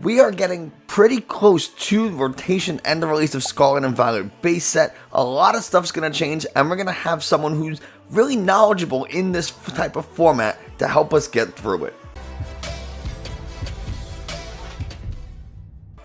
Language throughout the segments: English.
We are getting pretty close to rotation and the release of Scarlet and Violet base set. A lot of stuff's going to change, and we're going to have someone who's really knowledgeable in this type of format to help us get through it.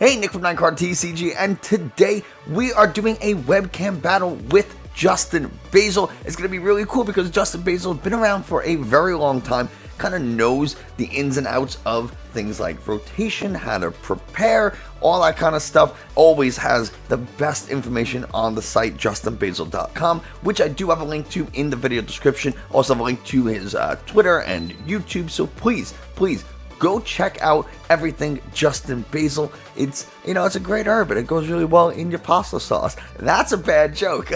Hey, Nick from 9card TCG, and today we are doing a webcam battle with JustInBasil. It's going to be really cool because JustInBasil has been around for a very long time, kind of knows the ins and outs of things like rotation, how to prepare, all that kind of stuff. Always has the best information on the site JustInBasil.com, which I do have a link to in the video description. Also have a link to his Twitter and YouTube, so please go check out everything JustInBasil. It's, it's a great herb and it goes really well in your pasta sauce. That's a bad joke.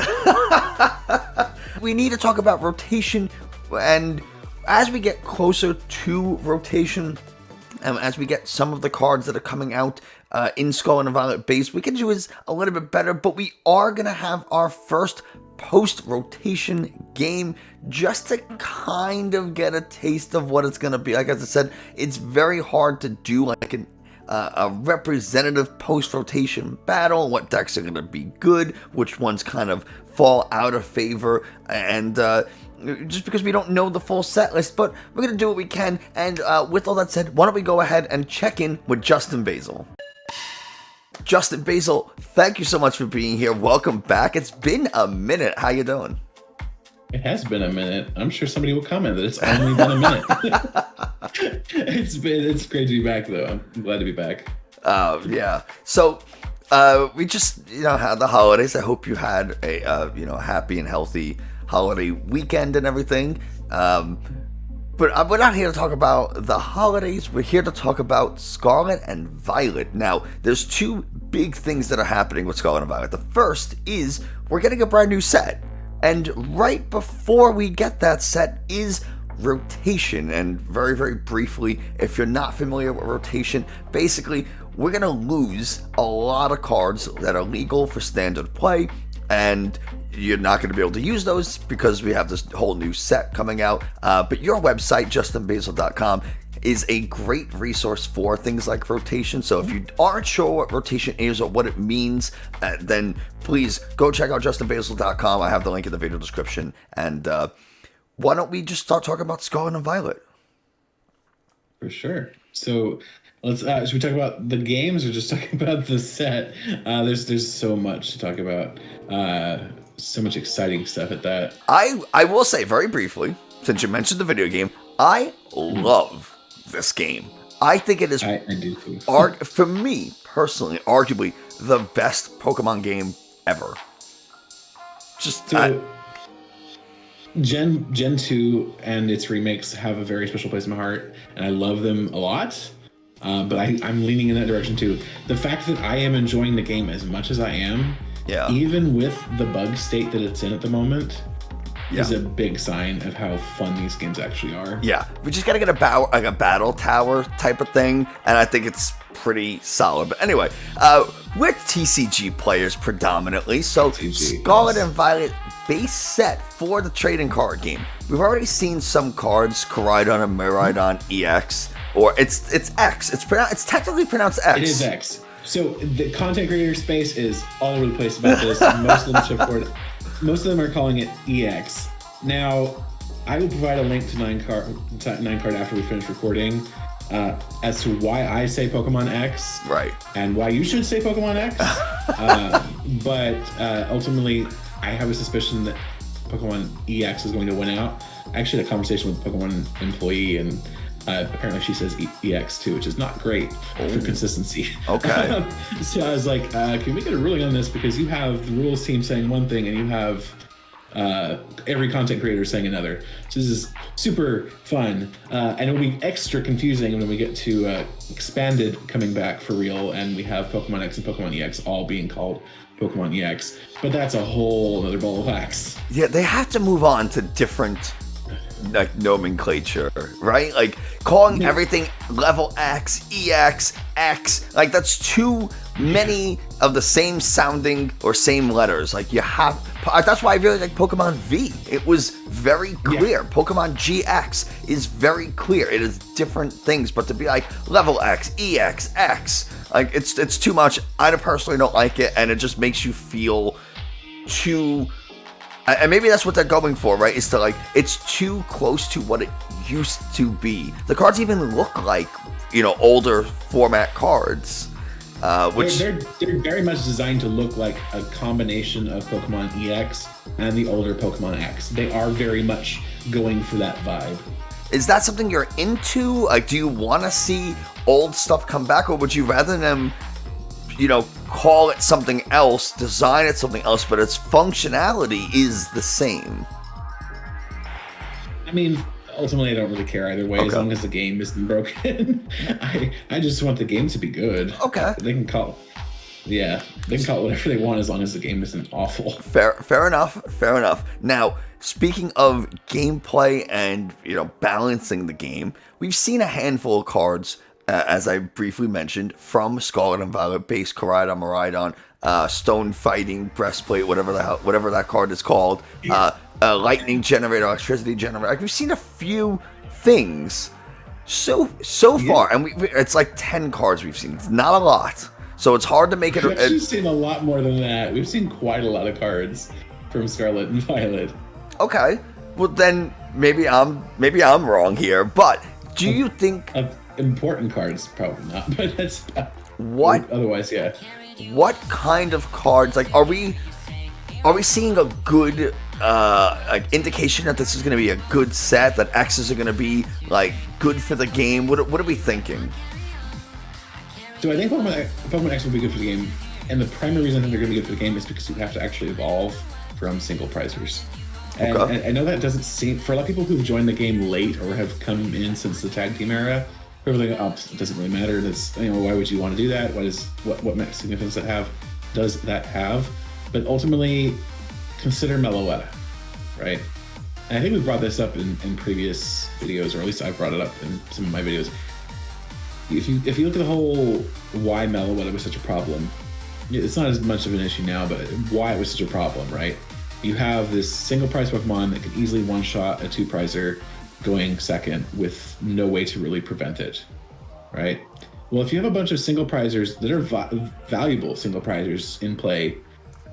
We need to talk about rotation, and as we get closer to rotation, as we get some of the cards that are coming out in Scarlet and Violet base, we can do this a little bit better, but we are going to have our first post-rotation game just to kind of get a taste of what it's going to be. Like as I said, it's very hard to do like a representative post-rotation battle, what decks are going to be good, which ones kind of fall out of favor, and just because we don't know the full set list, but we're going to do what we can. And with all that said, why don't we go ahead and check in with JustInBasil. JustInBasil, thank you so much for being here. Welcome back. It's been a minute. How you doing? It has been a minute. I'm sure somebody will comment that it's only been a minute. It's great to be back, though. I'm glad to be back. Yeah. So we just had the holidays. I hope you had a happy and healthy holiday weekend and everything. But we're not here to talk about the holidays. We're here to talk about Scarlet and Violet. Now, there's two big things that are happening with Scarlet and Violet. The first is we're getting a brand new set. And right before we get that set is rotation. And very, very briefly, if you're not familiar with rotation, basically, we're going to lose a lot of cards that are legal for standard play. And you're not going to be able to use those because we have this whole new set coming out. But your website, JustInBasil.com, is a great resource for things like rotation. So if you aren't sure what rotation is or what it means, then please go check out JustInBasil.com. I have the link in the video description. And why don't we just start talking about Scarlet and Violet? For sure. So let's should we talk about the games or just talk about the set? There's so much to talk about. So much exciting stuff at that. I will say very briefly, since you mentioned the video game, I love this game. I think it is, I do too. For me personally, arguably the best Pokemon game ever. Just so, Gen 2 and its remakes have a very special place in my heart, and I love them a lot. But I'm leaning in that direction too. The fact that I am enjoying the game as much as I am, even with the bug state that it's in at the moment, is a big sign of how fun these games actually are. Yeah, we just gotta get a battle tower type of thing, and I think it's pretty solid. But anyway, we're TCG players predominantly, so TCG, Scarlet and Violet base set for the trading card game. We've already seen some cards, Koraidon and Miraidon EX, or it's X. It's technically pronounced X. It is X. So the content creator space is all over the place about this. Most of them are calling it EX. Now, I will provide a link to 9card after we finish recording as to why I say Pokemon X, right, and why you should say Pokemon X. But ultimately, I have a suspicion that Pokemon EX is going to win out. I actually had a conversation with a Pokemon employee, and apparently she says EX too, which is not great for consistency. Okay. So I was like, can we get a ruling on this? Because you have the rules team saying one thing, and you have every content creator saying another. So this is super fun, and it'll be extra confusing when we get to Expanded coming back for real, and we have Pokemon X and Pokemon EX all being called Pokemon EX. But that's a whole other ball of wax. Yeah, they have to move on to different like nomenclature, right? Like calling everything level X, EX, X, like that's too many of the same sounding or same letters. Like you have, that's why I really like Pokemon V. It was very clear. Yeah. Pokemon GX is very clear. It is different things, but to be like level X, EX, X, like it's too much. I personally don't like it, and it just makes you feel too. And maybe that's what they're going for, right? Is to like, it's too close to what it used to be. The cards even look like, you know, older format cards. Which they're very much designed to look like a combination of Pokemon EX and the older Pokemon X. They are very much going for that vibe. Is that something you're into? Like, do you want to see old stuff come back, or would you rather them, you know, call it something else, design it something else, but its functionality is the same? I mean, ultimately, I don't really care either way, as long as the game isn't broken. I just want the game to be good. Okay. They can call it whatever they want as long as the game isn't awful. Fair enough. Now, speaking of gameplay and, you know, balancing the game, we've seen a handful of cards, as I briefly mentioned, from Scarlet and Violet, base Koraidon, Miraidon, Stone Fighting, Breastplate, whatever that card is called, Lightning Generator, Electricity Generator. Like, we've seen a few things so far, and it's like 10 cards we've seen. It's not a lot, so it's hard to make it. We've actually seen a lot more than that. We've seen quite a lot of cards from Scarlet and Violet. Okay, well then maybe I'm wrong here, but do you think important cards? Probably not, but that's what. Otherwise, yeah. What kind of cards? Like, are we seeing a good like indication that this is going to be a good set? That X's are going to be like good for the game? What are we thinking? So I think Pokemon X will be good for the game, and the primary reason I think they're going to be good for the game is because you have to actually evolve from single prizers. And I know that doesn't seem, for a lot of people who've joined the game late or have come in since the tag team era, people are like, oh, it doesn't really matter. That's, you know, why would you want to do that? What significance does that have? But ultimately, consider Meloetta, right? And I think we brought this up in previous videos, or at least I brought it up in some of my videos. If you look at the whole why Meloetta was such a problem, it's not as much of an issue now, but why it was such a problem, right? You have this single prize Pokemon that can easily one-shot a two-prizer going second with no way to really prevent it, right? Well, if you have a bunch of single prizers that are valuable single prizers in play,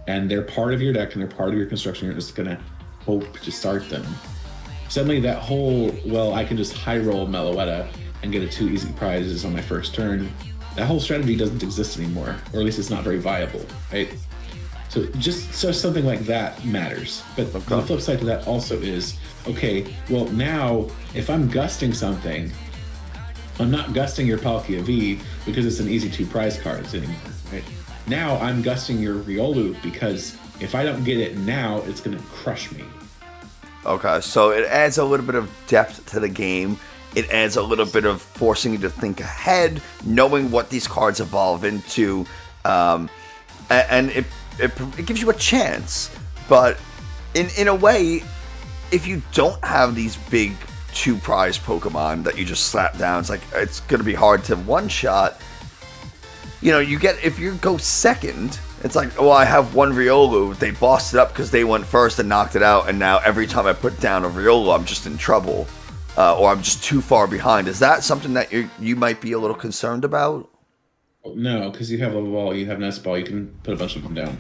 and they're part of your deck and they're part of your construction, you're just gonna hope to start them. Suddenly that whole, well, I can just high roll Meloetta and get a 2 easy prizes on my first turn, that whole strategy doesn't exist anymore, or at least it's not very viable, right? So something like that matters. But the flip side to that also is, okay, well now, if I'm gusting something, I'm not gusting your Palkia V because it's an easy 2 prize cards anymore, right? Now I'm gusting your Riolu because if I don't get it now, it's gonna crush me. Okay, so it adds a little bit of depth to the game. It adds a little bit of forcing you to think ahead, knowing what these cards evolve into, and it gives you a chance. But in a way, if you don't have these big 2 prize Pokemon that you just slap down, it's gonna be hard to one-shot. You know, if you go second, it's like, well, I have one Riolu, they bossed it up because they went first and knocked it out, and now every time I put down a Riolu, I'm just in trouble. Or I'm just too far behind. Is that something that you might be a little concerned about? No, because you have Level Ball, you have Nest Ball, you can put a bunch of them down.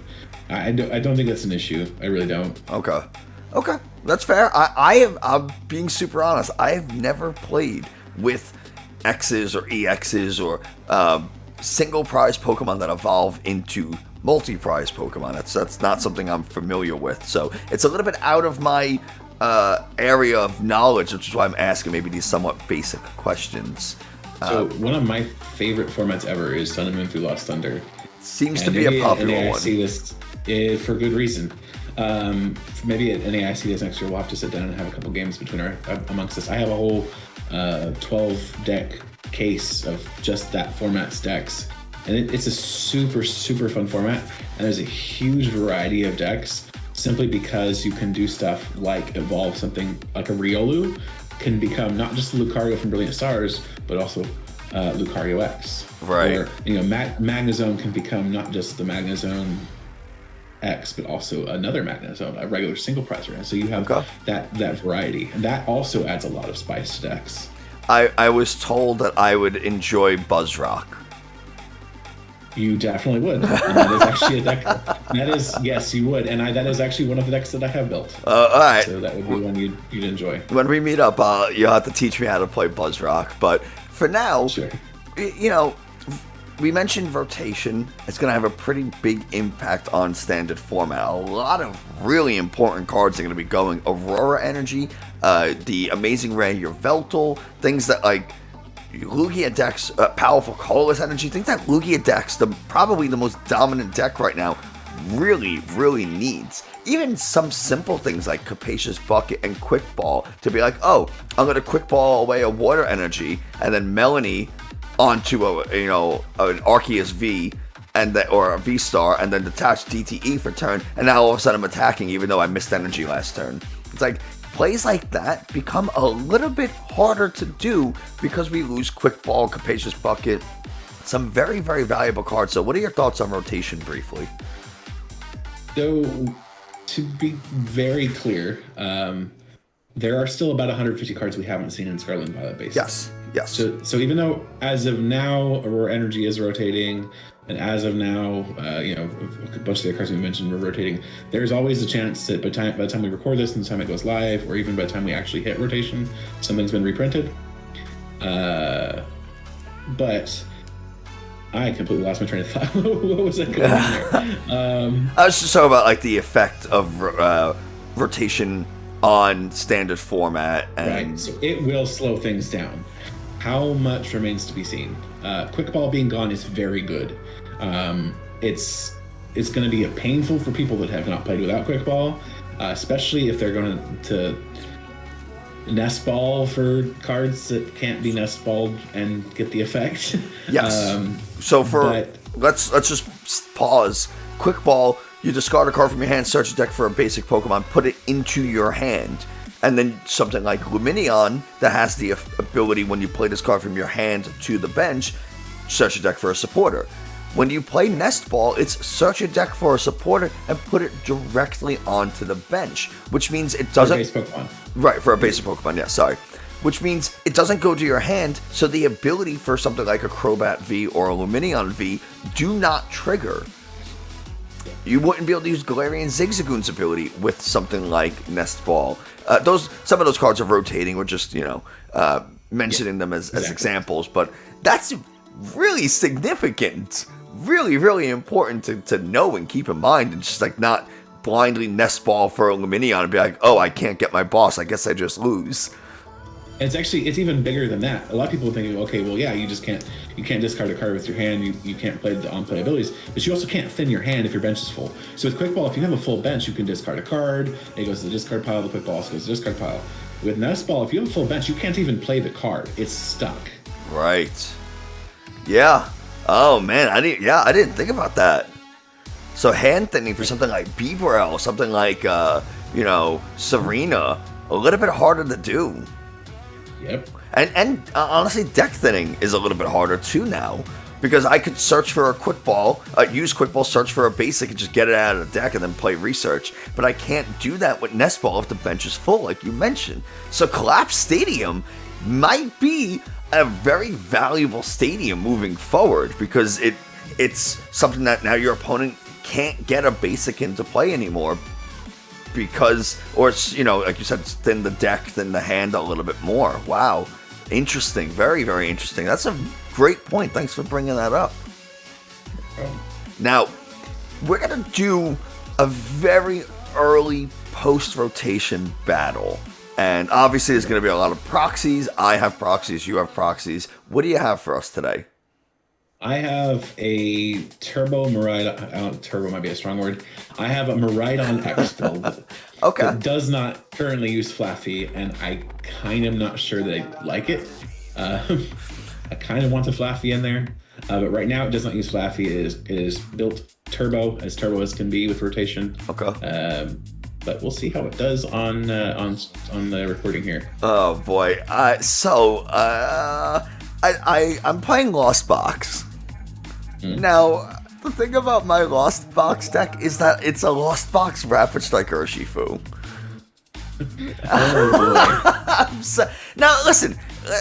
I don't think that's an issue. I really don't. Okay, that's fair. I'm being super honest. I have never played with X's or EX's or single prize Pokemon that evolve into multi-prize Pokemon. That's not something I'm familiar with. So it's a little bit out of my area of knowledge, which is why I'm asking maybe these somewhat basic questions. So one of my favorite formats ever is Sun and Moon through Lost Thunder. Seems to be a popular one. I see this for good reason. Maybe at NAIC next year we'll have to sit down and have a couple games amongst us. I have a whole 12 deck case of just that format's decks, and it's a super fun format, and there's a huge variety of decks. simply because you can do stuff like evolve something like a Riolu can become not just the Lucario from Brilliant Stars, but also Lucario X. Right. Or, Magnezone can become not just the Magnezone X, but also another Magnezone, a regular single presser. And so you have that variety. And that also adds a lot of spice to decks. I was told that I would enjoy Buzzrock. You definitely would. And that is actually a deck. Yes, you would. And that is actually one of the decks that I have built. All right. So that would be one you'd enjoy. When we meet up, you'll have to teach me how to play Buzzrock. But for now, sure. We mentioned rotation. It's going to have a pretty big impact on standard format. A lot of really important cards are going to be going. Aurora Energy, the Amazing Ray, your Veltal, things that like Lugia decks, powerful Colress Energy, things that Lugia decks, probably the most dominant deck right now, really, really needs. Even some simple things like Capacious Bucket and Quick Ball to be like, oh, I'm going to Quick Ball away a Water Energy and then Melanie onto an Arceus V or a V Star and then detach DTE for turn, and now all of a sudden I'm attacking even though I missed energy last turn. It's like plays like that become a little bit harder to do because we lose Quick Ball, Capacious Bucket, some very, very valuable cards. So what are your thoughts on rotation briefly? So to be very clear, there are still about 150 cards we haven't seen in Scarlet and Violet base. Yes. So even though as of now Aurora Energy is rotating, and as of now, a bunch of the cards we mentioned were rotating, there's always a chance that by the time we record this and the time it goes live, or even by the time we actually hit rotation, something's been reprinted. But I completely lost my train of thought. What was I going there? I was just talking about like the effect of rotation on standard format. And right, so it will slow things down. How much remains to be seen. Quick Ball being gone is very good. It's going to be painful for people that have not played without Quick Ball, especially if they're going to nest ball for cards that can't be nest balled and get the effect. Yes. Let's just pause. Quick Ball, you discard a card from your hand, search a deck for a basic Pokemon, put it into your hand. And then something like Lumineon that has the ability when you play this card from your hand to the bench, search a deck for a supporter. When you play Nest Ball, it's search a deck for a supporter and put it directly onto the bench, which means it doesn't... For a base Pokemon. Right, for a basic Pokemon, yeah, sorry. Which means it doesn't go to your hand, so the ability for something like a Crobat V or a Lumineon V do not trigger. You wouldn't be able to use Galarian Zigzagoon's ability with something like Nest Ball. Some of those cards are rotating. We're just, mentioning them as examples, but that's really significant. Really, really important to know and keep in mind, and just like not blindly Nest Ball for a Lumineon and be like, oh, I can't get my boss. I guess I just lose. And it's even bigger than that. A lot of people think, okay, well, yeah, you can't discard a card with your hand. You can't play the on-play abilities, but you also can't thin your hand if your bench is full. So with Quick Ball, if you have a full bench, you can discard a card. It goes to the discard pile. The Quick Ball also goes to the discard pile. With Nest Ball, if you have a full bench, you can't even play the card. It's stuck. Right. Yeah. Oh man, I didn't think about that. So hand thinning for something like Bibarel, something like Serena, a little bit harder to do. Yep. And honestly, deck thinning is a little bit harder too now, because I could search for a Quick Ball, use Quick Ball, search for a basic, and just get it out of the deck and then play research. But I can't do that with Nest Ball if the bench is full, like you mentioned. So Collapse Stadium might be a very valuable stadium moving forward, because it's something that now your opponent can't get a basic into play anymore. Because, or it's, like you said, thin the deck, thin the hand a little bit more. Wow. Interesting. Very, very interesting. That's a great point. Thanks for bringing that up. Now, we're going to do a very early post-rotation battle. And obviously, there's going to be a lot of proxies. I have proxies. You have proxies. What do you have for us today? I have a Turbo Miraidon. Turbo might be a strong word. I have a Miraidon X build. Okay. That does not currently use Flaffy, and I kind of not sure that I like it. I kind of want the Flaffy in there, but right now it does not use Flaffy. It is built turbo as can be with rotation. Okay. but we'll see how it does on the recording here. Oh boy. I'm playing Lost Box. Now, the thing about my Lost Box deck is that it's a Lost Box Rapid Strike Urshifu. Now, listen,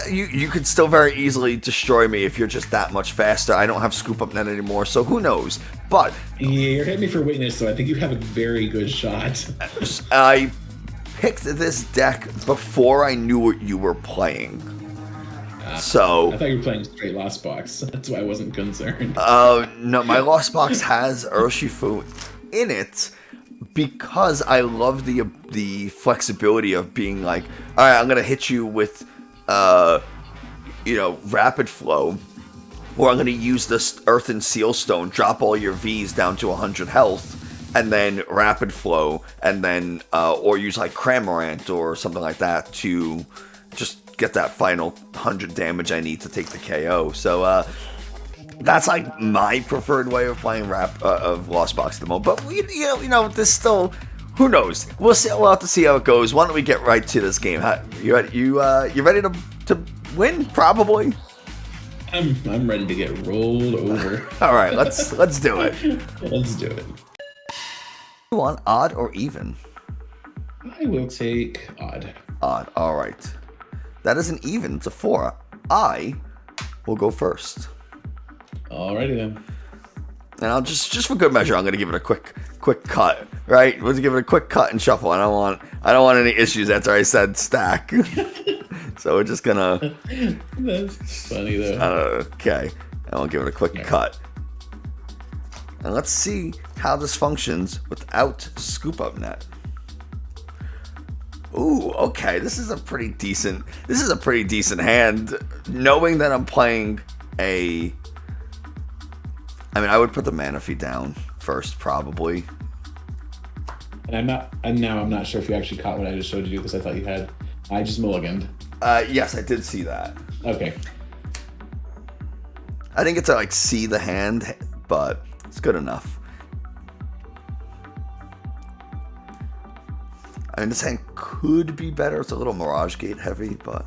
you could still very easily destroy me if you're just that much faster. I don't have Scoop Up Net anymore, so who knows? But yeah, you're hitting me for weakness, so I think you have a very good shot. I picked this deck before I knew what you were playing. So I thought you were playing straight Lost Box. That's why I wasn't concerned. No, my Lost Box has Urshifu in it because I love the flexibility of being like, all right, I'm gonna hit you with, Rapid Flow, or I'm gonna use this Earthen Seal Stone, drop all your V's down to 100 health, and then Rapid Flow, and then or use like Cramorant or something like that to just get that final 100 damage I need to take the KO. So that's like my preferred way of playing of Lost Box at the moment. But there's still, who knows? We'll have to see how it goes. Why don't we get right to this game? You ready to win? Probably. I'm ready to get rolled over. All right, let's do it. Let's do it. You want odd or even? I will take odd. Odd. All right. That is an even. It's a 4. I will go first. Alrighty then. And I'll just for good measure, I'm gonna give it a quick cut. Right? We'll give it a quick cut and shuffle. I don't want any issues after I said stack. So we're just gonna. That's funny though. Okay. And I'll give it a quick cut. And let's see how this functions without Scoop Up Net. Ooh, okay. This is a pretty decent hand. Knowing that I'm playing I would put the Manaphy down first, probably. And I'm not sure if you actually caught what I just showed you because I thought you had. I just mulliganed. Yes, I did see that. Okay. I didn't get to see the hand, but it's good enough. I mean, this hand could be better. It's a little Mirage Gate heavy, but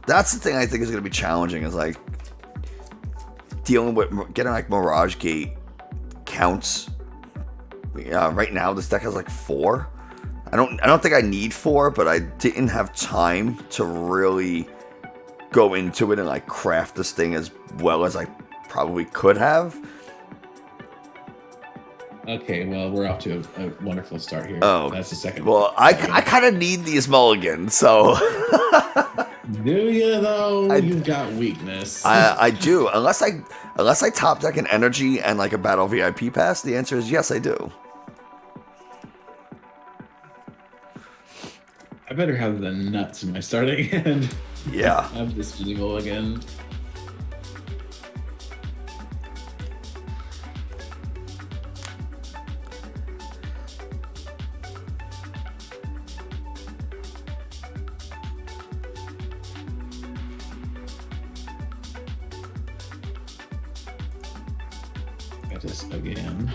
that's the thing I think is going to be challenging is dealing with getting Mirage Gate counts. Right now this deck has 4. I don't think I need 4, but I didn't have time to really go into it and craft this thing as well as I probably could have. Okay, well, we're off to a wonderful start here. Oh, that's the second. Well, I kind of need these mulligans, so. Do you though? You've got weakness. I do, unless I top deck an energy and a Battle VIP Pass. The answer is yes, I do. I better have the nuts in my starting hand. Yeah. Have this mulligan. This again.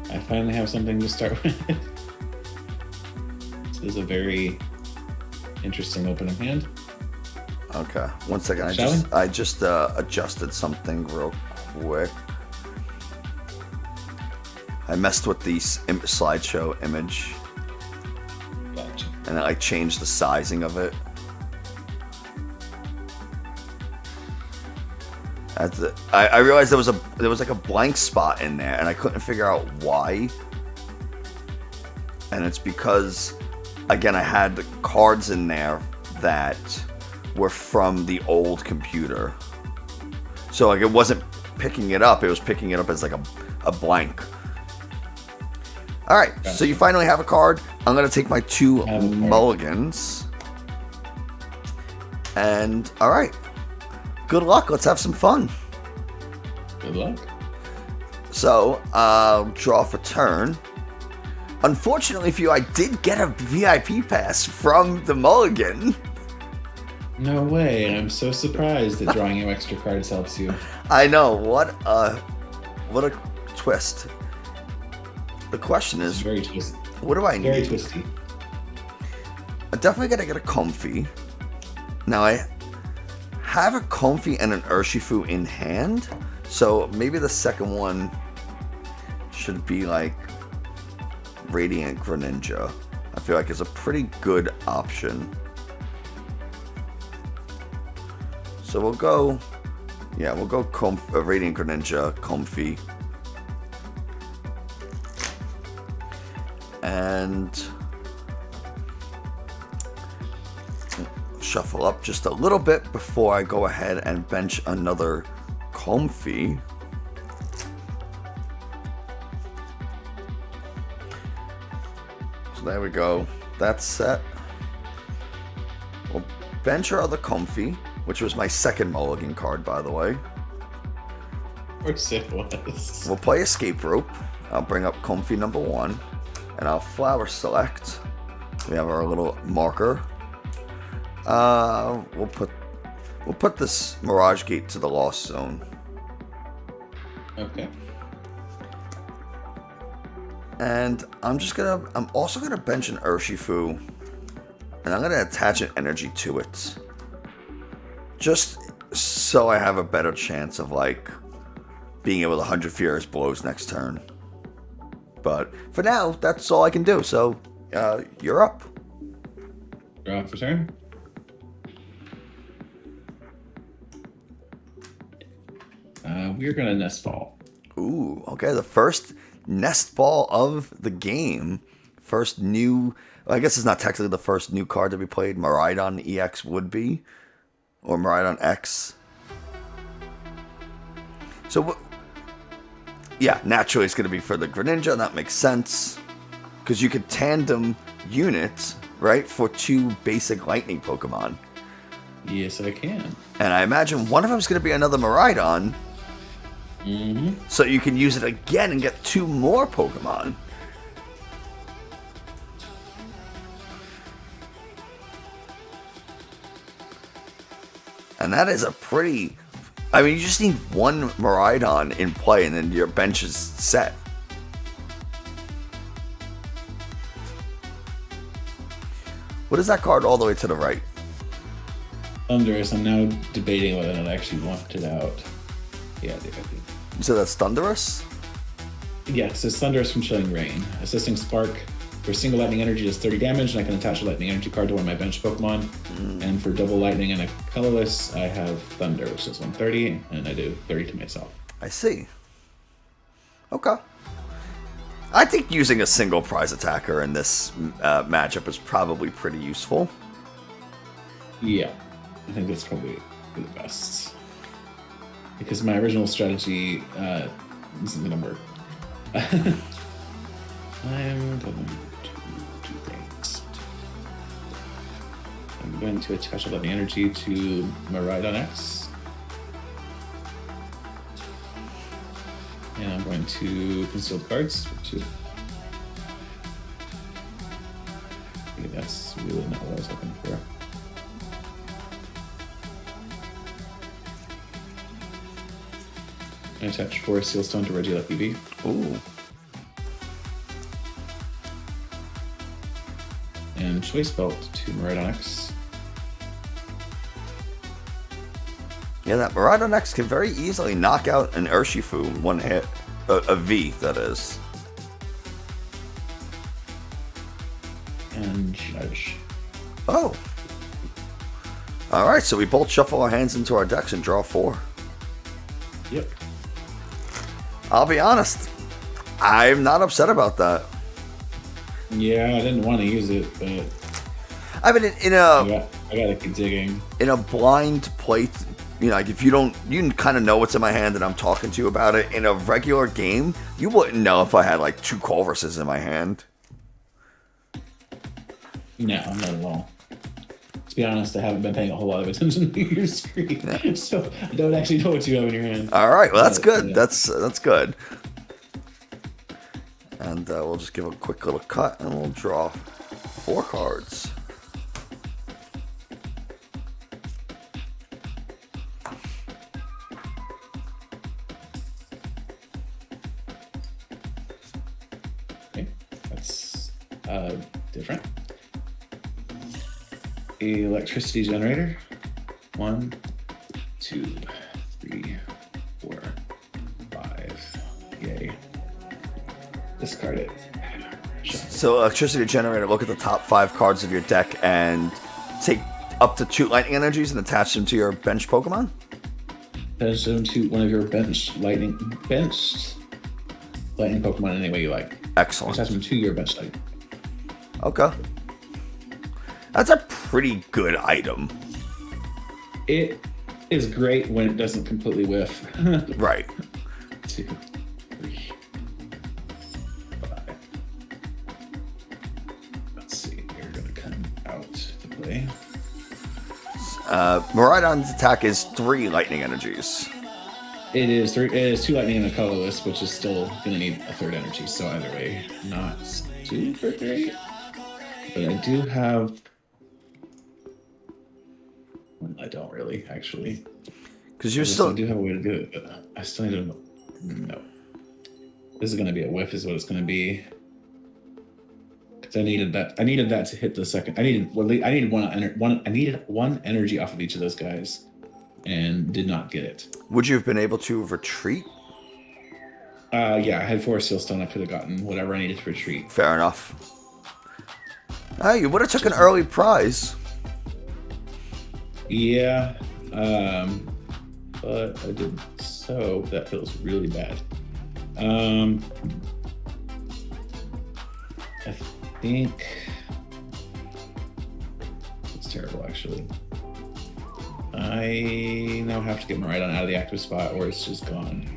I finally have something to start with. This is a very interesting opening hand. Okay, one second. I just adjusted something real quick. I messed with the slideshow image. Gotcha. And I changed the sizing of it. I realized there was a blank spot in there, and I couldn't figure out why. And it's because, again, I had the cards in there that were from the old computer. So it wasn't picking it up, it was picking it up as a blank. Alright, gotcha. So you finally have a card. I'm gonna take my 2 mulligans. And alright. good luck. Let's have some fun. Good luck. So, draw for turn. Unfortunately for you, I did get a VIP pass from the mulligan. No way. I'm so surprised that drawing you extra cards helps you. I know. What a twist. The question is, very twisty. What do I need? Very twisty. I definitely got to get a Comfey. Now, I have a Comfey and an Urshifu in hand, so maybe the second one should be like Radiant Greninja. I feel like it's a pretty good option. So we'll go, yeah, we'll go Radiant Greninja, Comfey. And shuffle up just a little bit before I go ahead and bench another Comfey. So there we go. That's set. We'll bench our other Comfey, which was my second mulligan card, by the way. Of course it was. We'll play Escape Rope. I'll bring up Comfey number 1, and I'll flower select. We have our little marker. We'll put this Mirage Gate to the Lost Zone. Okay. And I'm also gonna bench an Urshifu, and I'm gonna attach an energy to it, just so I have a better chance of like being able to 100 Furious Blows next turn. But for now, that's all I can do. So you're up. Draw for turn. We're gonna Nest Ball. Ooh, okay. The first Nest Ball of the game. First new. Well, I guess it's not technically the first new card to be played. Miraidon EX would be, or Miraidon X. So, yeah, naturally it's going to be for the Greninja. That makes sense, because you could tandem units, right, for 2 basic Lightning Pokemon. Yes, I can. And I imagine one of them is going to be another Miraidon. Mm-hmm. So you can use it again and get 2 more Pokemon. And that is a pretty... I mean, you just need 1 Miraidon in play and then your bench is set. What is that card all the way to the right? Thunderous. I'm now debating whether I actually want it out. Yeah, I do. So that's Thunderous? Yeah, it says Thunderous from Chilling Rain. Assisting Spark for single lightning energy does 30 damage, and I can attach a lightning energy card to one of my bench Pokemon. And for double lightning and a colorless, I have Thunder, which does 130, and I do 30 to myself. I see. Okay. I think using a single prize attacker in this matchup is probably pretty useful. Yeah, I think that's probably the best. Because my original strategy isn't going to work. I'm going to do things. I'm going to attach a lightning energy to Miraidon X. And I'm going to conceal cards for 2. Okay, that's really not what I was looking for. I attach 4 Sealstone to Regieleki V. Ooh. And Choice Belt to Miraidon X. Yeah, that Miraidon X can very easily knock out an Urshifu in 1 hit. A V, that is. And Judge. Oh. Alright, so we both shuffle our hands into our decks and draw 4. Yep. I'll be honest, I'm not upset about that. Yeah, I didn't want to use it, but I mean, I gotta keep digging. In a blind play, you know, like if you can kind of know what's in my hand and I'm talking to you about it. In a regular game, you wouldn't know if I had like 2 Colresses in my hand. No, not at all. To be honest, I haven't been paying a whole lot of attention to your screen, so I don't actually know what you have in your hand. All right, well that's good. Yeah. That's good. And we'll just give a quick little cut, and we'll draw 4 cards. Okay, that's different. Electricity generator. 1, 2, 3, 4, 5. Yay. Discard it. So electricity generator, look at the top 5 cards of your deck and take up to 2 lightning energies and attach them to your bench Pokemon? Attach them to one of your benched lightning Pokemon any way you like. Excellent. Attach them to your bench lightning. Okay. That's a pretty good item. It is great when it doesn't completely whiff. Right. 2, 3, 5. Let's see. You're going to come out to play. Miraidon's attack is 3 lightning energies. It is 3. It is 2 lightning and a colorless, which is still going to need a 3rd energy. So either way, not super great. But I do have. I don't really, actually. Because you still do have a way to do it, but I still need to. No. This is going to be a whiff, is what it's going to be. Because I needed that. I needed that to hit the second. I needed one energy off of each of those guys, and did not get it. Would you have been able to retreat? Yeah, I had 4 Sealstone. I could have gotten whatever I needed to retreat. Fair enough. Oh, you would have took an early prize. Yeah, but I didn't, so that feels really bad. I think it's terrible, actually. I now have to get Miraidon out of the active spot, or it's just gone.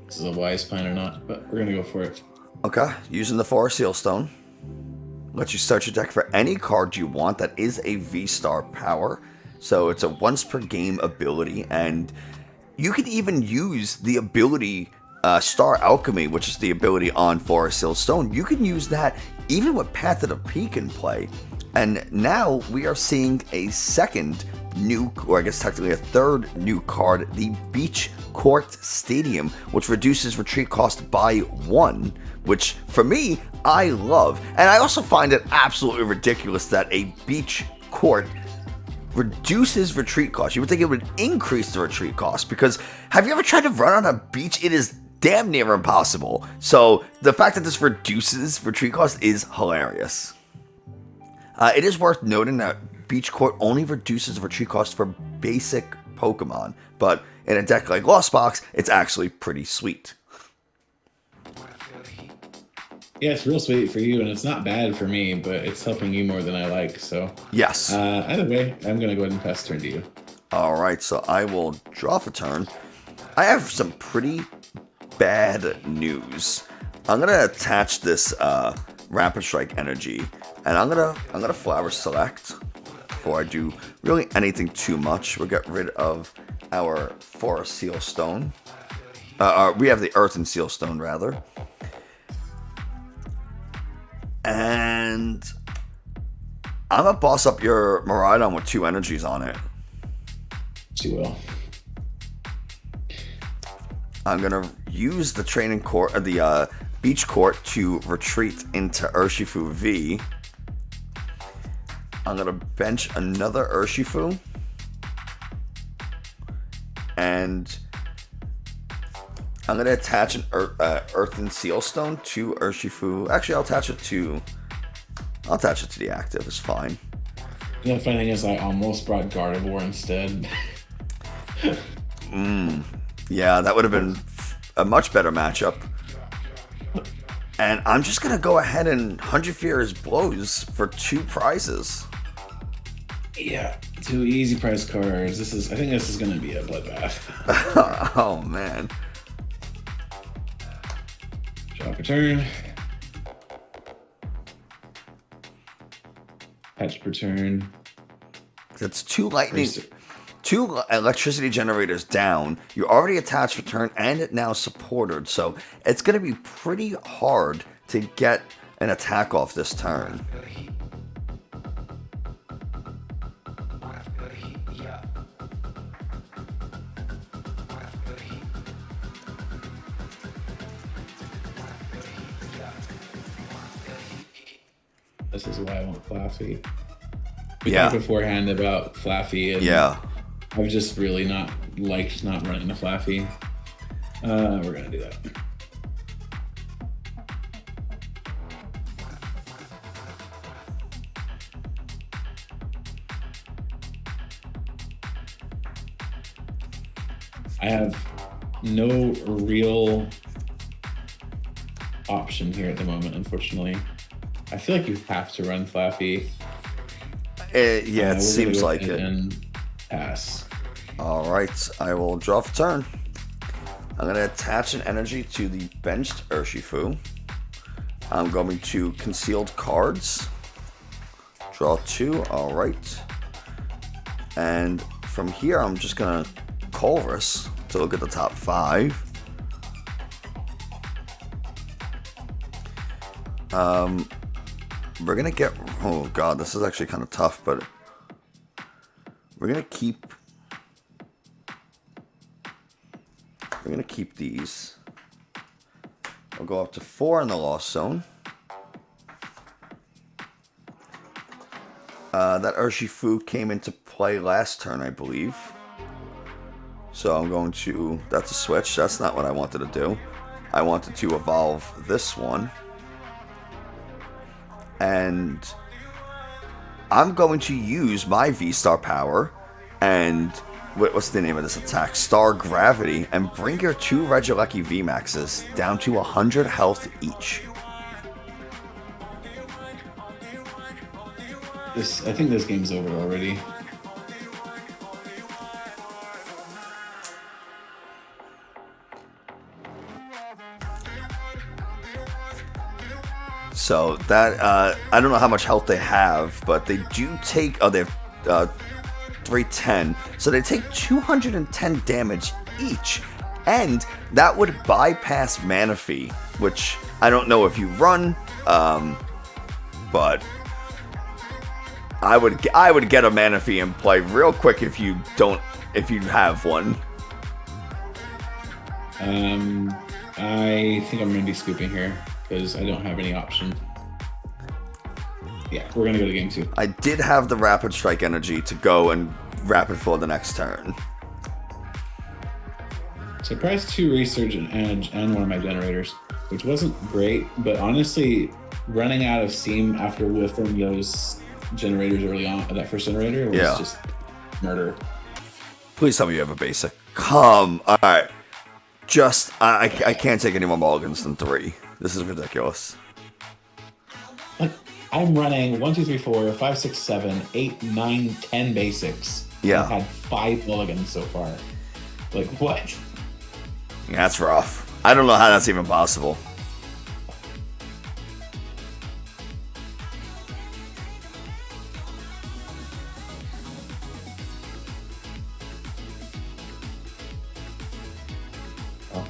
This is a wise plan or not, but we're gonna go for it. Okay, using the 4 Sealstone. Let you start your deck for any card you want that is a V-Star power. So it's a once per game ability, and you can even use the ability Star Alchemy, which is the ability on 4 Sealstone. You can use that even with Path of the Peak in play. And now we are seeing a second new, or I guess technically a 3rd new card, the Beach Court Stadium, which reduces retreat cost by 1, which for me, I love. And I also find it absolutely ridiculous that a Beach Court reduces retreat cost. You would think it would increase the retreat cost, because have you ever tried to run on a beach? It is damn near impossible. So the fact that this reduces retreat cost is hilarious. It is worth noting that Beach Court only reduces retreat cost for basic Pokemon, but in a deck like Lost Box, it's actually pretty sweet. Yeah, it's real sweet for you, and it's not bad for me, but it's helping you more than I like, so. Yes. Either way, I'm going to go ahead and pass the turn to you. All right, so I will draw for turn. I have some pretty bad news. I'm going to attach this Rapid Strike energy, and I'm gonna Flower Select before I do really anything too much. We'll get rid of our Forest Sealstone. We have the Earthen Sealstone, rather. And I'm gonna boss up your Miraidon with 2 energies on it. She will. I'm gonna use the training court, the Beach Court, to retreat into Urshifu V. I'm gonna bench another Urshifu, and I'm gonna attach an Earthen Sealstone to Urshifu. Actually, I'll attach it to the active. It's fine. Yeah, the funny thing is, I almost brought Gardevoir instead. Yeah, that would have been a much better matchup. And I'm just gonna go ahead and 100 Furious Blows for 2 prizes. Yeah, 2 easy price cards. I think this is gonna be a bloodbath. Oh man. Draw for turn. Patch per turn. That's 2 lightning, 2 electricity generators down. You're already attached for turn, and it now supported, so it's going to be pretty hard to get an attack off this turn. This is why I want Flaffy. We talked beforehand about Flaffy, and I've just really not liked not running the Flaffy. We're gonna do that. I have no real option here at the moment, unfortunately. I feel like you have to run Flaffy. Yeah, it seems like it. And pass. All right, I will draw for turn. I'm going to attach an energy to the benched Urshifu. I'm going to concealed cards. Draw 2, all right. And from here, I'm just going to Colress to look at the top 5. We're going to get... Oh, God, this is actually kind of tough, but... We're going to keep... We're going to keep these. We'll go up to 4 in the Lost Zone. That Urshifu came into play last turn, I believe. So I'm going to... That's a switch. That's not what I wanted to do. I wanted to evolve this one. And I'm going to use my V-Star power and what's the name of this attack? Star Gravity, and bring your 2 Regieleki VMAXs down to 100 health each. I think this game's over already. So that, I don't know how much health they have, but they do take, oh, they have 310. So they take 210 damage each. And that would bypass Manaphy, which I don't know if you run, but I would get a Manaphy in play real quick if you have one. I think I'm gonna be scooping here because I don't have any option. Yeah, we're gonna go to game 2. I did have the Rapid Strike energy to go and Rapid for the next turn. So I priced 2 Resurgent Edge and one of my generators, which wasn't great, but honestly, running out of steam after whiffing those generators early on, that first generator, was just murder. Please tell me you have a basic. Come, alright. I can't take any more mulligans than 3. This is ridiculous. Like, I'm running 1, 2, 3, 4, 5, 6, 7, 8, 9, 10 basics. Yeah. I've had 5 mulligans so far. Like, what? Yeah, that's rough. I don't know how that's even possible. Well,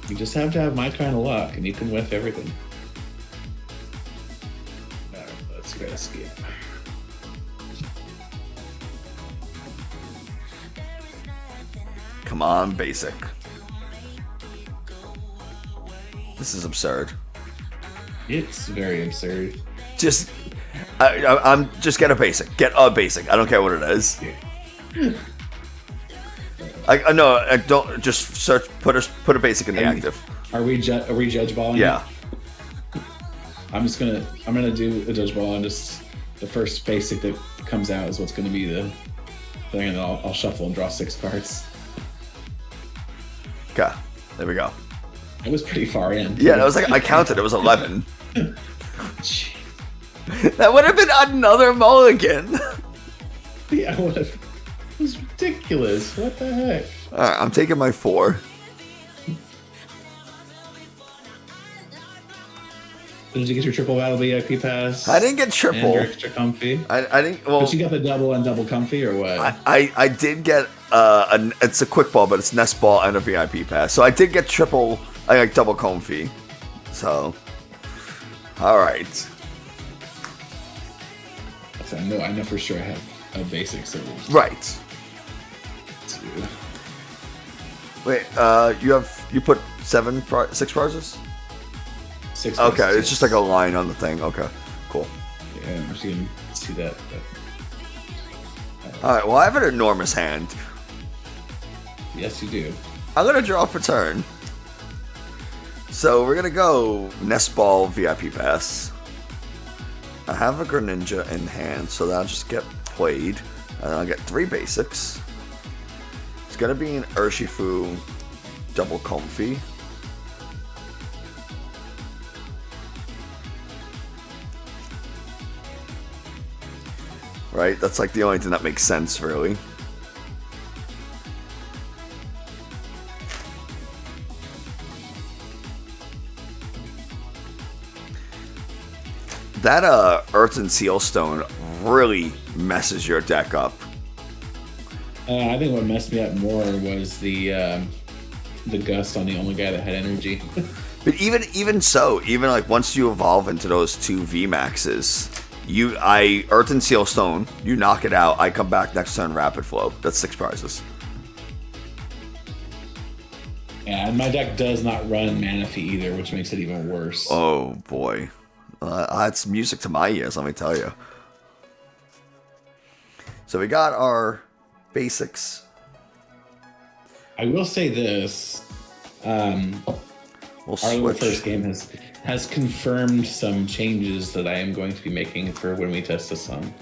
you just have to have my kind of luck, and you can whiff everything. Alright, let's go Escape. Come on, basic. This is absurd. It's very absurd. I'm just get a basic. Get a basic. I don't care what it is. I know. I don't just search. Put a basic in the active. Are we judge balling? Yeah. I'm gonna do a judge ball, and just the first basic that comes out is what's gonna be the thing, and then I'll shuffle and draw 6 cards. Okay. There we go. It was pretty far in. Yeah, it was like I counted. It was 11. That would have been another mulligan. Yeah, what it was ridiculous. What the heck? Alright, I'm taking my 4. Did you get your triple Battle VIP Pass? I didn't get triple. And your extra Comfey? I didn't. Well, but you got the double and double Comfey, or what? I did get it's a quick ball, but it's Nest Ball and a VIP Pass. So I did get triple. I like double Comfey. So, all right. I know for sure I have a basic server. Right. Wait, you put 6 prizes? 6. Okay, it's just like a line on the thing. Okay, cool. Yeah, I'm just gonna see that. All right. Well, I have an enormous hand. Yes, you do. I'm gonna draw for turn. So we're gonna go Nest Ball VIP Pass. I have a Greninja in hand, so that'll just get played. And I'll get 3 basics. It's gonna be an Urshifu double Comfey. Right? That's like the only thing that makes sense, really. That Earthen Sealstone really messes your deck up. I think what messed me up more was the gust on the only guy that had energy. But even so, even like once you evolve into those 2 VMAXs, I Earthen Sealstone, you knock it out, I come back next turn Rapid Flow. That's 6 prizes. Yeah, and my deck does not run Manaphy either, which makes it even worse. Oh boy. That's music to my ears, let me tell you. So we got our basics. I will say this. Our first game has confirmed some changes that I am going to be making for when we test this on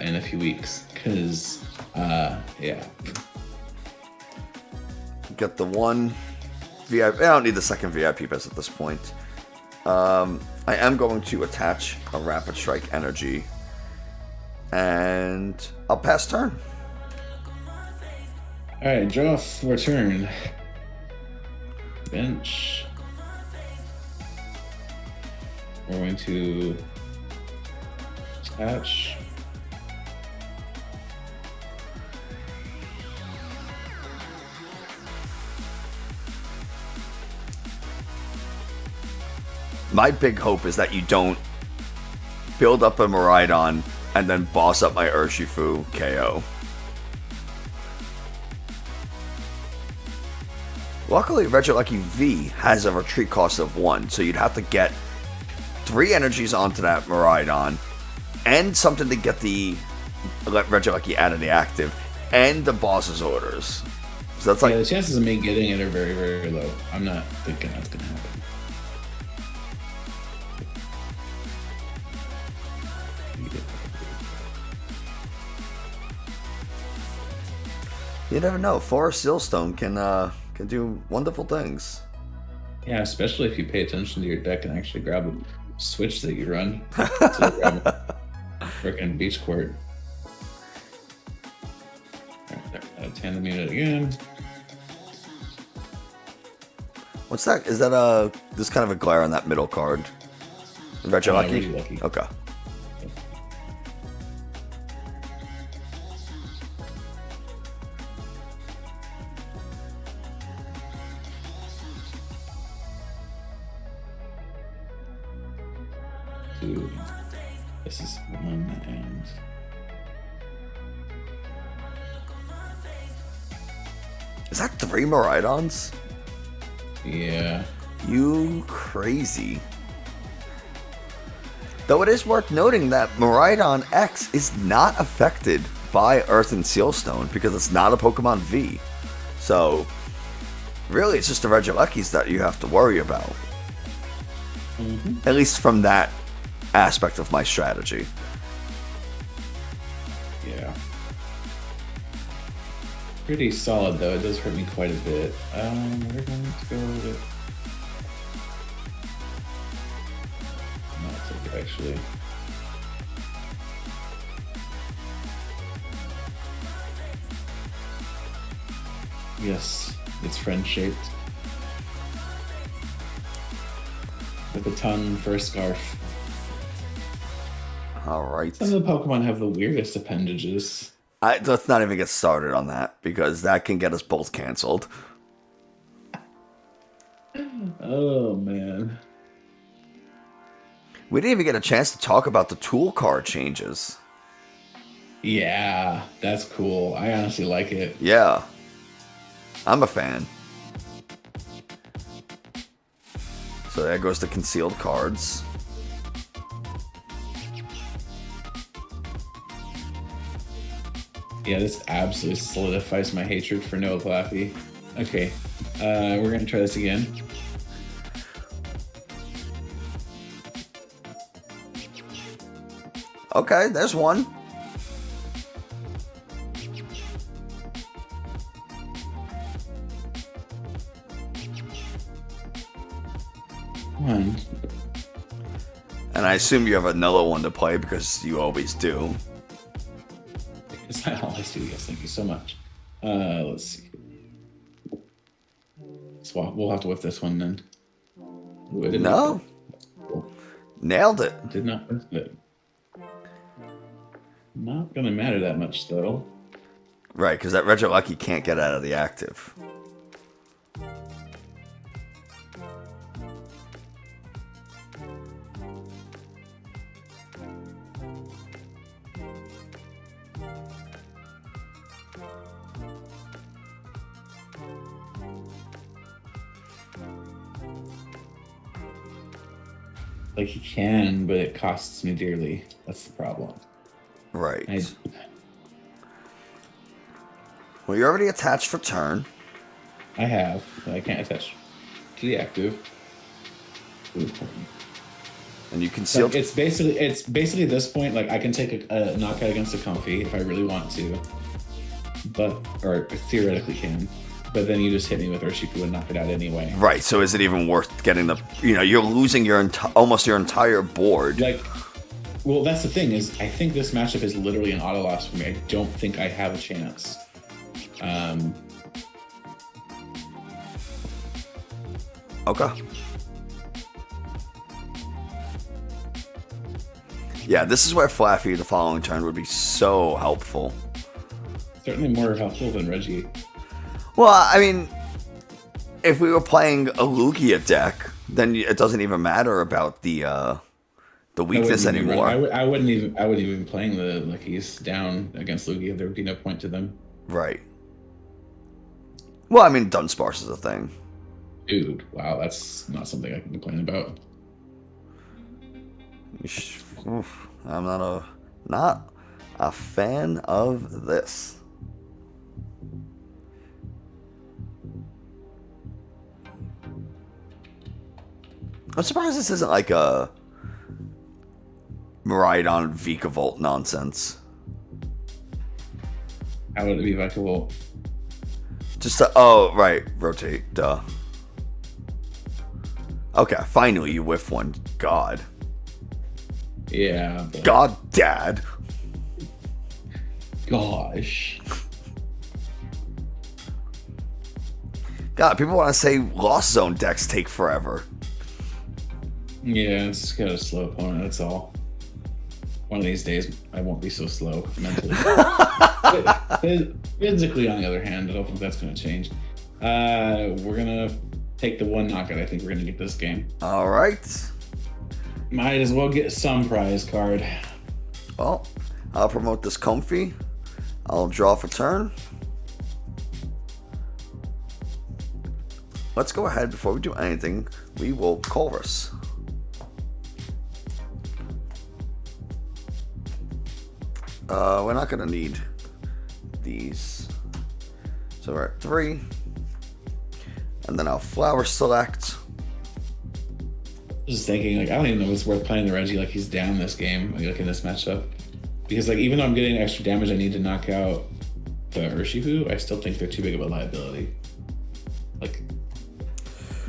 in a few weeks. Because, yeah. Get the 1 VIP. I don't need the second VIP pass at this point. I am going to attach a Rapid Strike Energy. And I'll pass turn. Alright, draw for turn. Bench. We're going to attach. My big hope is that you don't build up a Miraidon and then boss up my Urshifu KO. Luckily, Regilucky V has a retreat cost of 1, so you'd have to get 3 energies onto that Miraidon, and something to get the Regilucky out of the active, and the boss's orders. So that's like, yeah, the chances of me getting it are very, very low. I'm not thinking that's gonna happen. You never know. Forest Sealstone can do wonderful things. Yeah, especially if you pay attention to your deck and actually grab a switch that you run. So grab a frickin' Beach Court. Tandem unit again. What's that? Is that there's kind of a glare on that middle card? Regilucky? Okay. This is 1 and is that 3 Miraidons? yeah. You crazy. Though it is worth noting that Miraidon X is not affected by Earthen Sealstone because it's not a Pokemon V. So really it's just the Regiluckys that you have to worry about. Mm-hmm. At least from that aspect of my strategy. Yeah. Pretty solid though. It does hurt me quite a bit. We're going to go with. No, I'll take it actually. Yes, it's friend-shaped. With a tongue for a scarf. Alright. Some of the Pokemon have the weirdest appendages. Let's not even get started on that, because that can get us both canceled. Oh, man. We didn't even get a chance to talk about the tool card changes. Yeah, that's cool. I honestly like it. Yeah. I'm a fan. So there goes the concealed cards. Yeah, this absolutely solidifies my hatred for Noah Claffy. Okay, we're gonna try this again. Okay, there's one. One. And I assume you have another one to play because you always do. Because I always do, yes, thank you so much. Let's see. So we'll have to whip this one then. Ooh, no. Cool. Nailed it. Did not whip it. Not gonna matter that much though. Right, because that Regilucky can't get out of the active. Like he can, but it costs me dearly. That's the problem. Right. Well, you're already attached for turn. I have, but I can't attach to the active. Ooh. And you can seal. Like it's basically at this point, like I can take a knockout against a Comfey if I really want to, or theoretically can. But then you just hit me with Urshifu and knock it out anyway. Right. So is it even worth getting the? You know, you're losing your almost your entire board. Like, well, that's the thing is, I think this matchup is literally an auto loss for me. I don't think I have a chance. Okay. Yeah, this is where Flaffy the following turn would be so helpful. Certainly more helpful than Reggie. Well, I mean, if we were playing a Lugia deck, then it doesn't even matter about the weakness anymore. I wouldn't even be playing the Luckies down against Lugia. There would be no point to them. Right. Well, I mean, Dunsparce is a thing. Dude, wow, that's not something I can complain about. I'm not a fan of this. I'm surprised this isn't like a Miraidon Vikavolt nonsense. How would it be Vikavolt? Just oh right, rotate, duh. Okay, finally you whiff one. God. Yeah. But... God, Dad. Gosh. God, people want to say Lost Zone decks take forever. Yeah, it's got a slow opponent, that's all. One of these days, I won't be so slow mentally. Physically, on the other hand, I don't think that's going to change. We're going to take the one knockout. I think we're going to get this game. All right. Might as well get some prize card. Well, I'll promote this Comfey. I'll draw for turn. Let's go ahead. Before we do anything, we will Colress. We're not going to need these. So we're at 3. And then I'll Flower Select. Just thinking, like, I don't even know if it's worth playing the Reggie like he's down this game, like in this matchup. Because, like, even though I'm getting extra damage I need to knock out the Urshifu, I still think they're too big of a liability. Like,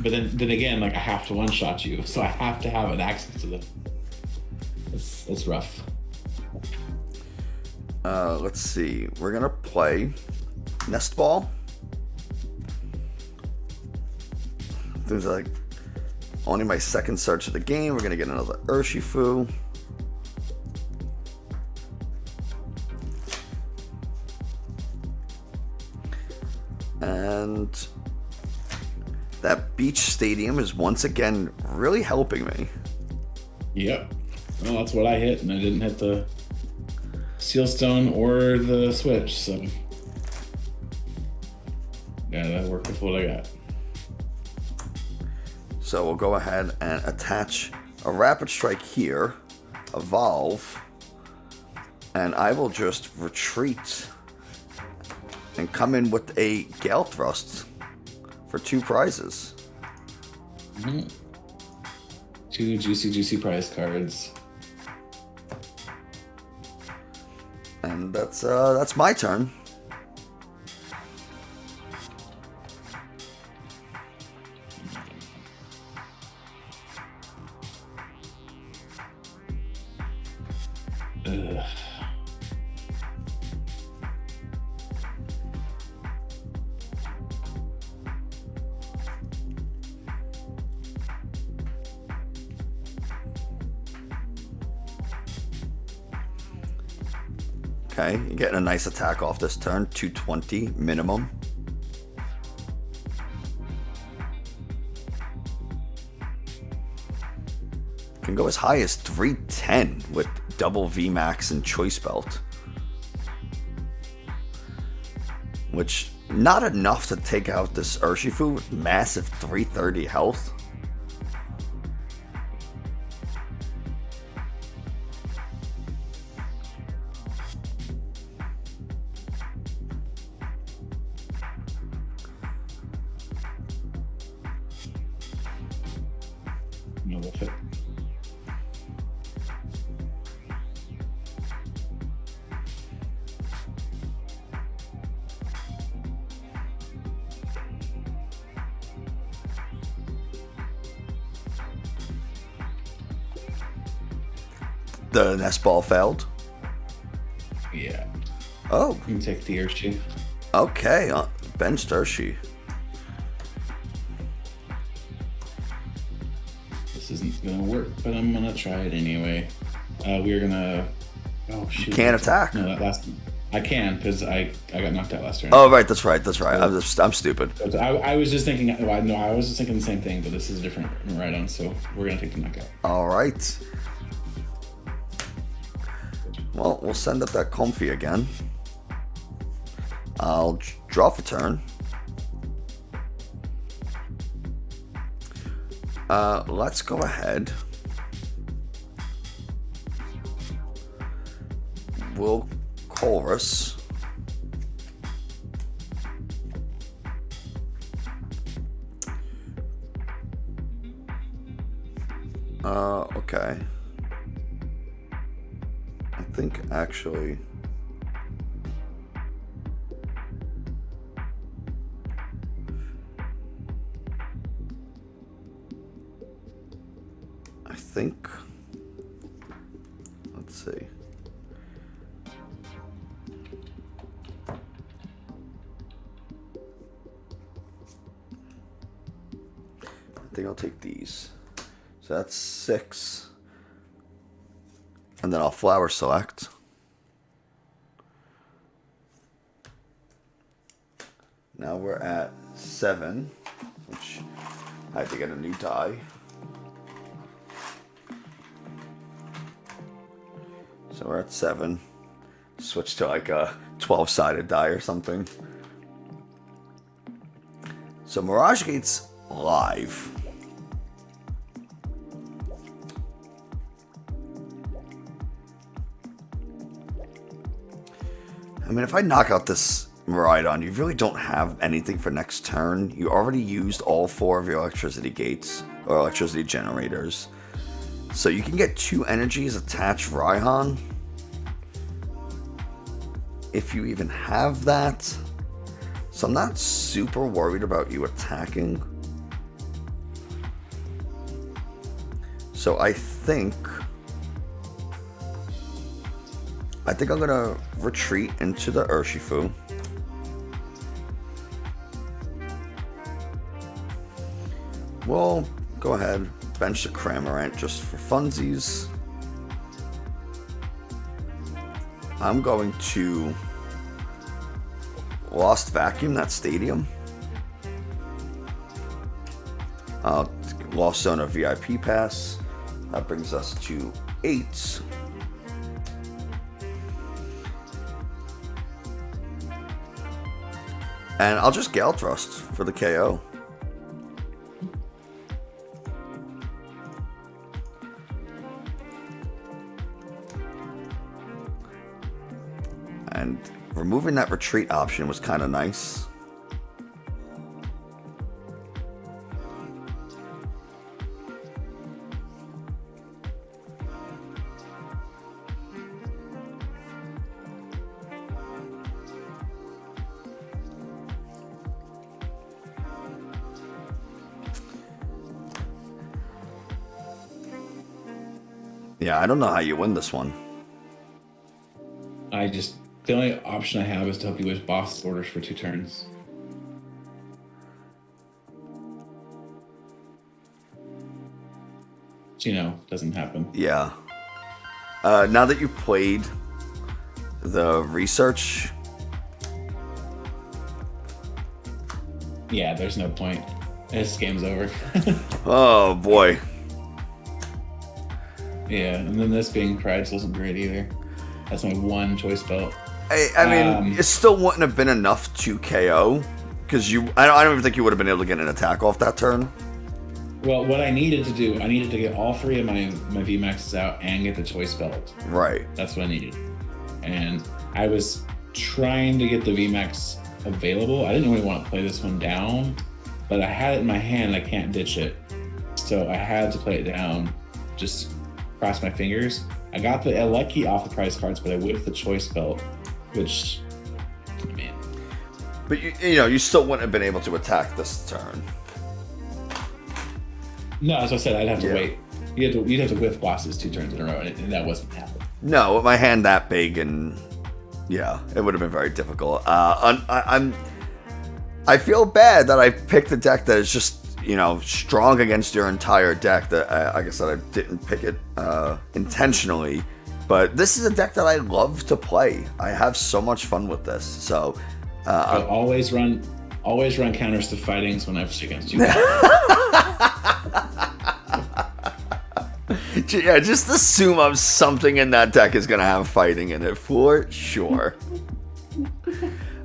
but then again, like, I have to one-shot you, so I have to have an access to them. It's rough. Let's see. We're gonna play Nest Ball. Things like only my second search of the game. We're gonna get another Urshifu. And that beach stadium is once again really helping me. Yep. Well, that's what I hit, and I didn't hit the Sealstone or the Switch, so yeah, that worked with what I got. So we'll go ahead and attach a Rapid Strike here, Evolve, and I will just retreat and come in with a Gale Thrust for 2 prizes. Mm-hmm. 2 juicy prize cards. And that's my turn. Ugh. Okay, you're getting a nice attack off this turn, 220 minimum. Can go as high as 310 with double VMAX and Choice Belt. Which, not enough to take out this Urshifu with massive 330 health. No, with it. The nest ball failed. Yeah. Oh. You can take the Urshi. Okay, benched Urshi. This isn't gonna work, but I'm gonna try it anyway. We're gonna. Oh shoot! You can't attack. No, that last. I can because I got knocked out last turn. Oh right, that's right. I'm stupid. But I was just thinking. Well, no, I was just thinking the same thing, but this is a different ride-on, so we're gonna take the knockout. All right. Well, we'll send up that Comfey again. I'll draw for turn. Let's go ahead. We'll Colress. Okay. I think actually let's see. I think I'll take these. So that's 6. And then I'll flower select. Now we're at 7, which I had to get a new die. So we're at 7. Switch to like a 12-sided die or something. So Mirage Gate's live. I mean, if I knock out this Miraidon, you really don't have anything for next turn. You already used all 4 of your electricity gates, or electricity generators. So you can get 2 energies, attach Raihan. If you even have that. So I'm not super worried about you attacking. So I think I'm gonna retreat into the Urshifu. we'll go ahead, bench the Cramorant just for funsies. I'm going to Lost Vacuum that stadium. Lost Zone VIP Pass. That brings us to 8. And I'll just Gale Thrust for the KO. And removing that retreat option was kind of nice. Yeah, I don't know how you win this one. The only option I have is to hope you wish boss orders for 2 turns. Which, you know, doesn't happen. Yeah. Now that you've played the research. Yeah, there's no point. This game's over. Oh, boy. Yeah, and then this being Pride's wasn't great either. That's my one choice belt. I mean, it still wouldn't have been enough to KO, because I don't even think you would have been able to get an attack off that turn. Well, what I needed to do, I needed to get all 3 of my VMAXs out and get the choice belt. Right. That's what I needed. And I was trying to get the VMAX available. I didn't really want to play this one down, but I had it in my hand. I can't ditch it. So I had to play it down. Just cross my fingers. I got the lucky off the prize cards, but I whiffed the choice belt, which, man. But you know, you still wouldn't have been able to attack this turn. No, as I said, I'd have to wait. You'd have to whiff bosses 2 turns in a row, and that wasn't happening. No, with my hand that big, and yeah, it would have been very difficult. I feel bad that I picked a deck that is just, you know, strong against your entire deck. That like I said, I didn't pick it intentionally, but this is a deck that I love to play. I have so much fun with this. So I always run counters to fightings when I play against you. Yeah, just assume something in that deck is gonna have fighting in it for sure.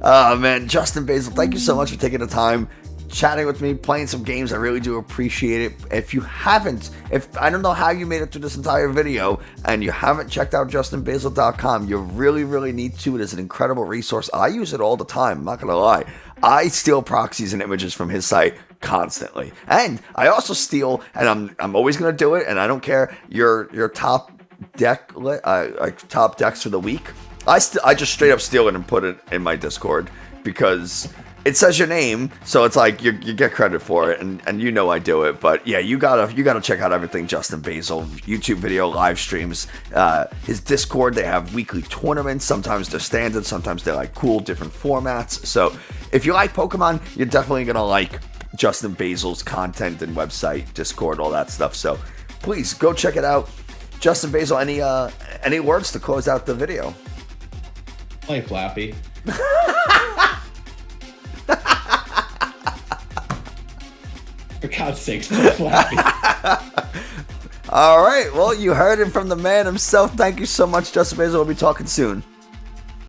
Man, JustInBasil, thank you so much for taking the time, chatting with me, playing some games. I really do appreciate it. If I don't know how you made it through this entire video and you haven't checked out JustInBasil.com, you really, really need to. It is an incredible resource. I use it all the time, I'm not gonna lie. I steal proxies and images from his site constantly, and I also steal, and I'm always gonna do it, and I don't care, your top deck, like top decks for the week. I just straight up steal it and put it in my Discord, because it says your name, so it's like you get credit for it, and you know I do it. But yeah, you gotta check out everything JustInBasil, YouTube video, live streams, his Discord. They have weekly tournaments. Sometimes they're standard, sometimes they're like cool different formats. So if you like Pokemon, you're definitely gonna like JustInBasil's content and website, Discord, all that stuff. So please go check it out. JustInBasil, any words to close out the video? Play Flappy. For God's sakes, play Flappy. All right, well, you heard it from the man himself. Thank you so much, JustInBasil. We'll be talking soon.